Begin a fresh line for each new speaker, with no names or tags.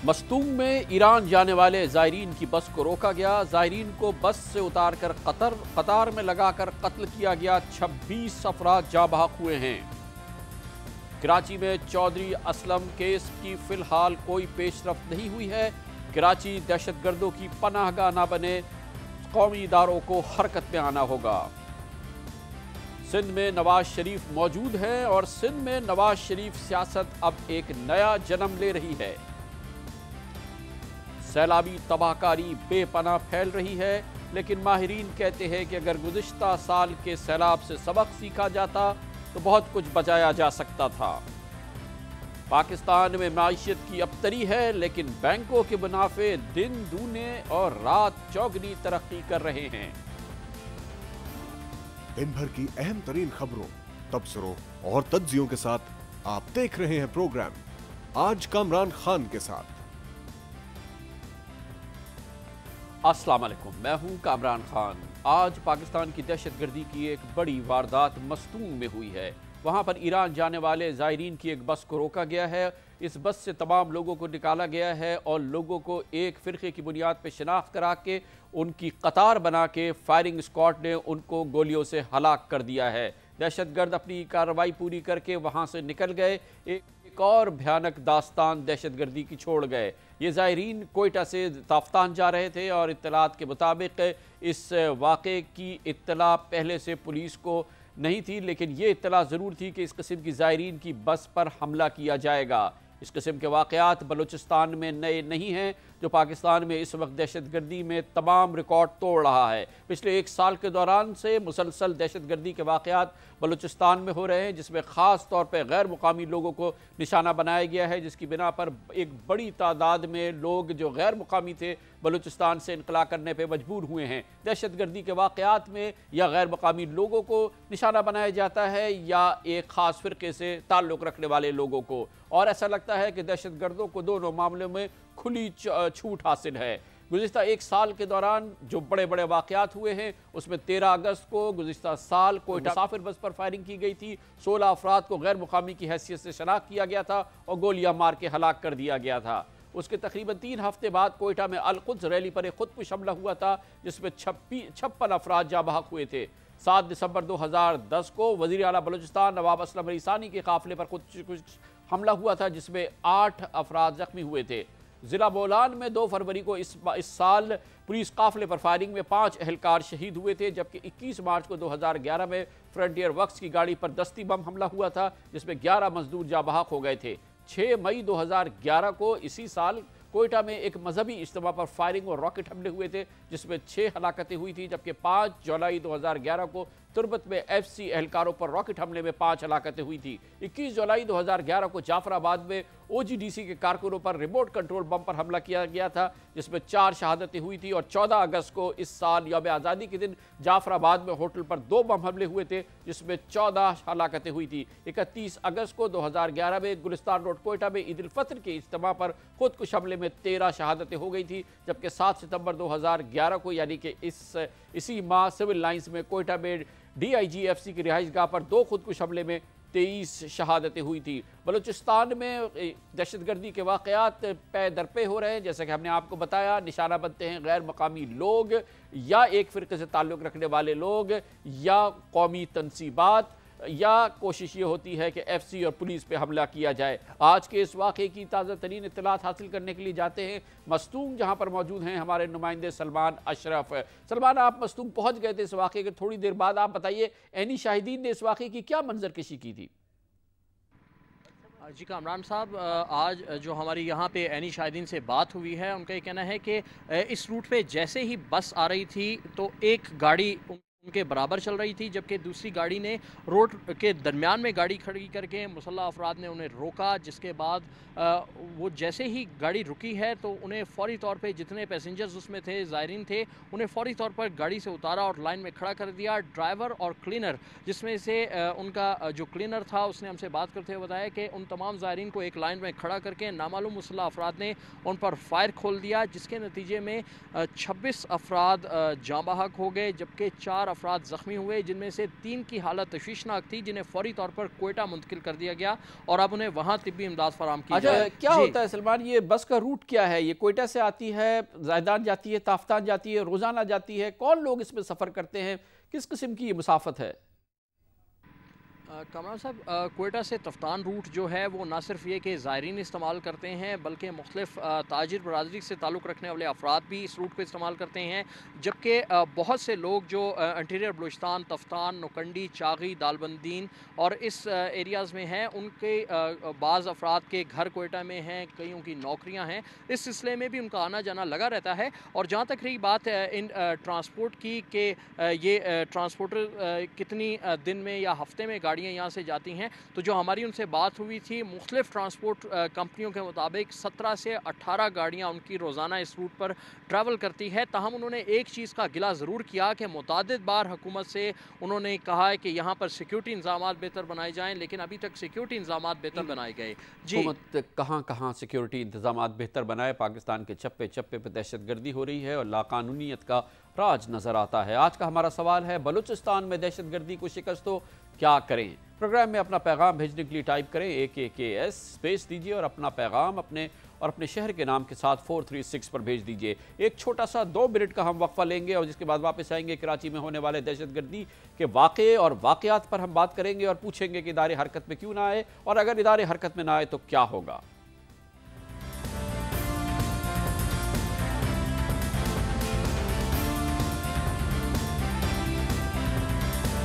मस्तूंग में ईरान जाने वाले ज़ायरीन की बस को रोका गया। ज़ायरीन को बस से उतारकर कतार में लगाकर कत्ल किया गया। 26 अफराद जाँ बहक हुए हैं। कराची में चौधरी असलम केस की फिलहाल कोई पेशरफ्त नहीं हुई है। कराची दहशतगर्दों की पनाहगाह न बने, कौमी इदारों को हरकत में आना होगा। सिंध में नवाज शरीफ मौजूद हैं और सिंध में नवाज शरीफ सियासत अब एक नया जन्म ले रही है। सैलाबी तबाहकारी बेपनाह फैल रही है, लेकिन माहिरीन कहते हैं कि अगर गुज़िश्ता साल के सैलाब से सबक सीखा जाता तो बहुत कुछ बचाया जा सकता था। पाकिस्तान में माइशत की अबतरी है, लेकिन बैंकों के मुनाफे दिन दूने और रात चौगनी तरक्की कर रहे हैं।
दिन भर की अहम तरीन खबरों, तबसरों और तज्जियों के साथ आप देख रहे हैं प्रोग्राम आज कामरान खान के साथ।
अस्सलाम वालेकुम, मैं हूं कामरान खान। आज पाकिस्तान की दहशतगर्दी की एक बड़ी वारदात मस्तूंग में हुई है। वहां पर ईरान जाने वाले ज़ायरीन की एक बस को रोका गया है। इस बस से तमाम लोगों को निकाला गया है और लोगों को एक फ़िरक़े की बुनियाद पर शनाख्त करा के उनकी कतार बना के फायरिंग स्क्वाड ने उनको गोलियों से हलाक कर दिया है। दहशतगर्द अपनी कार्रवाई पूरी करके वहाँ से निकल गए। एक और भयानक दास्तान दहशतगर्दी की छोड़ गए। ये ज़ायरीन कोयटा से ताफ्तान जा रहे थे और इत्तलात के मुताबिक इस वाक़े की इत्तला पहले से पुलिस को नहीं थी, लेकिन ये इत्तला ज़रूर थी कि इस किस्म की ज़ायरीन की बस पर हमला किया जाएगा। इस किस्म के वाक़यात बलूचिस्तान में नए नहीं हैं, जो पाकिस्तान में इस वक्त दहशतगर्दी में तमाम रिकॉर्ड तोड़ रहा है। पिछले एक साल के दौरान से मुसलसल दहशतगर्दी के वाक़यात बलूचिस्तान में हो रहे हैं, जिसमें ख़ास तौर पर गैर मुकामी लोगों को निशाना बनाया गया है, जिसकी बिना पर एक बड़ी तादाद में लोग जो गैर मुकामी थे बलूचिस्तान से इनकला करने पर मजबूर हुए हैं। दहशतगर्दी के वाक़यात में या गैर मुकामी लोगों को निशाना बनाया जाता है या एक ख़ास फ़िरक़े से ताल्लुक़ रखने वाले लोगों को, और ऐसा लगता है कि दहशतगर्दों को दोनों मामलों में खुली छूट हासिल है। गुज़िश्ता एक साल के दौरान जो बड़े बड़े वाक़यात हुए हैं, उसमें 13 अगस्त को गुज़िश्ता साल कोयटा मुसाफिर बस पर फायरिंग की गई थी। 16 अफराद को गैर मुकामी की हैसियत से शनाख्त किया गया था और गोलियां मार के हलाक कर दिया गया था। उसके तकरीबन 3 हफ्ते बाद कोयटा में अल-कुद्स रैली पर एक खुदकुश हमला हुआ था, जिसमें 56 अफराद जाँ बहक हुए थे। 7 दिसंबर 2010 को वज़ीर आला बलूचिस्तान नवाब असलम रईसानी के काफ़िले पर खुदकुश हमला हुआ था, जिसमें 8 अफराद जख्मी हुए थे। ज़िला बोलान में 2 फरवरी को इस साल पुलिस काफ़िले पर फायरिंग में 5 एहलकार शहीद हुए थे, जबकि 21 मार्च को 2011 में फ्रंटियर वर्क्स की गाड़ी पर दस्ती बम हमला हुआ था, जिसमें 11 मजदूर जाँ बहक हो गए थे। 6 मई 2011 को इसी साल कोयटा में एक मजहबी इज्तिमा पर फायरिंग और रॉकेट हमले हुए थे, जिसमें 6 हलाकतें हुई थी, जबकि 5 जुलाई 2011 को तुरबत में FC एहलकारों पर रॉकेट हमले में 5 हलाकतें हुई थी। 21 जुलाई 2011 को जाफराबाद में OGDC के कारकुनों पर रिमोट कंट्रोल बम पर हमला किया गया था, जिसमें 4 शहादतें हुई थी। और 14 अगस्त को इस साल यौम आज़ादी के दिन जाफराबाद में होटल पर 2 बम हमले हुए थे, जिसमें 14 हलाकतें हुई थी। 31 अगस्त को 2011 में गुलिस्तान रोड कोयटा में ईद उल फितर के इज्तिमा पर खुदकुश हमले में 13 शहादतें हो गई थी, जबकि 7 सितंबर 2011 को यानी कि इसी माह सिविल लाइंस में कोयटा में DIG FC की रिहाइश गाह पर 2 खुदकुश हमले में 23 शहादतें हुई थी। बलूचिस्तान में दहशतगर्दी के वाक़यात पे दर पे हो रहे हैं। जैसा कि हमने आपको बताया, निशाना बनते हैं गैर मकामी लोग या एक फ़िरक़े से ताल्लुक़ रखने वाले लोग या कौमी तनसीबात, या कोशिश ये होती है कि FC और पुलिस पे हमला किया जाए। आज के इस वाक़े की ताज़ा तरीन इत्तलात हासिल करने के लिए जाते हैं मस्तूंग, जहाँ पर मौजूद हैं हमारे नुमाइंदे सलमान अशरफ। सलमान, आप मस्तूंग पहुँच गए थे इस वाक़े के थोड़ी देर बाद। आप बताइए, ऐनी शाहिदीन ने इस वाक़े की क्या मंजरकशी की थी?
जी कामरान साहब, आज जो हमारी यहाँ पे ऐनी शाहिदीन से बात हुई है, उनका ये कहना है कि इस रूट पे जैसे ही बस आ रही थी तो एक गाड़ी उनके बराबर चल रही थी, जबकि दूसरी गाड़ी ने रोड के दरमियान में गाड़ी खड़ी करके मुसल्लह अफराद ने उन्हें रोका, जिसके बाद वो जैसे ही गाड़ी रुकी है तो उन्हें फ़ौरी तौर पे जितने पैसेंजर्स उसमें थे, ज़ायरीन थे, उन्हें फ़ौरी तौर पर गाड़ी से उतारा और लाइन में खड़ा कर दिया। ड्राइवर और क्लीनर, जिसमें से उनका जो क्लीनर था उसने हमसे बात करते हुए बताया कि उन तमाम ज़ायरीन को एक लाइन में खड़ा करके नामालूम मुसल्लह अफराद ने उन पर फायर खोल दिया, जिसके नतीजे में 26 अफराद जाँ बहक हो गए, जबकि 4 अफराद ज़ख्मी हुए, जिनमें से 3 की हालत तशवीशनाक थी, जिन्हें फौरी तौर पर कोयटा मुंतकिल कर दिया गया और अब उन्हें वहाँ तिब्बी इमदाद फराहम की
अच्छा,
जाए।
क्या होता है सलमान, ये बस का रूट क्या है? ये कोयटा से आती है, ज़ायदान जाती है, ताफ्तान जाती है, रोज़ाना जाती है? कौन लोग इसमें सफ़र करते हैं? किस किस्म की ये मुसाफत है?
कमरान साहब, कोयटा से तफ्तान रूट जो है वो ना सिर्फ ये कि ज़ायरीन इस्तेमाल करते हैं, बल्कि मुख्तलिफ ताजिर बरादरी से ताल्लुक़ रखने वाले अफराद भी इस रूट को इस्तेमाल करते हैं। जबकि बहुत से लोग जो इंटीरियर बलूचिस्तान, तफ्तान, नुकंडी, चागी, दालबंदीन और इस एरियाज़ में हैं, उनके बाज़ अफराद के घर कोयटा में हैं, कईयों की नौकरियाँ हैं। इस सिलसिले में भी उनका आना जाना लगा रहता है। और जहाँ तक रही बात इन ट्रांसपोर्ट की कि ये ट्रांसपोर्टर कितनी दिन में या हफ्ते में गाड़ियाँ यहाँ से जाती हैं, तो जो हमारी उनसे बात हुई थी, मुख्तलिफ ट्रांसपोर्ट कंपनियों के मुताबिक 17 से 18 गाड़ियाँ उनकी रोज़ाना इस रूट पर ट्रैवल करती है। ताहम उन्होंने एक चीज़ का गिला ज़रूर किया कि मुतादिद बार हुकूमत से उन्होंने कहा है कि यहाँ पर सिक्योरिटी इंतजाम बेहतर बनाए जाएँ, लेकिन अभी तक सिक्योरिटी इंतजाम बेहतर बनाए गए। जी,
हुकूमत कहाँ कहाँ सिक्योरिटी इंतजाम बेहतर बनाए? पाकिस्तान के चप्पे चप्पे पर दहशतगर्दी हो रही है और लाकानूनीयत का राज नज़र आता है। आज का हमारा सवाल है, बलूचिस्तान में दहशतगर्दी को शिकस्त हो क्या करें? प्रोग्राम में अपना पैगाम भेजने के लिए टाइप करें AKKS, स्पेस दीजिए और अपना पैगाम अपने शहर के नाम के साथ 436 पर भेज दीजिए। एक छोटा सा 2 मिनट का हम वक्फा लेंगे और जिसके बाद वापस आएंगे। कराची में होने वाले दहशतगर्दी के वाक़े और वाक़यात पर हम बात करेंगे और पूछेंगे कि इदारे हरकत में क्यों ना आए, और अगर इदारे हरकत में ना आए तो क्या होगा।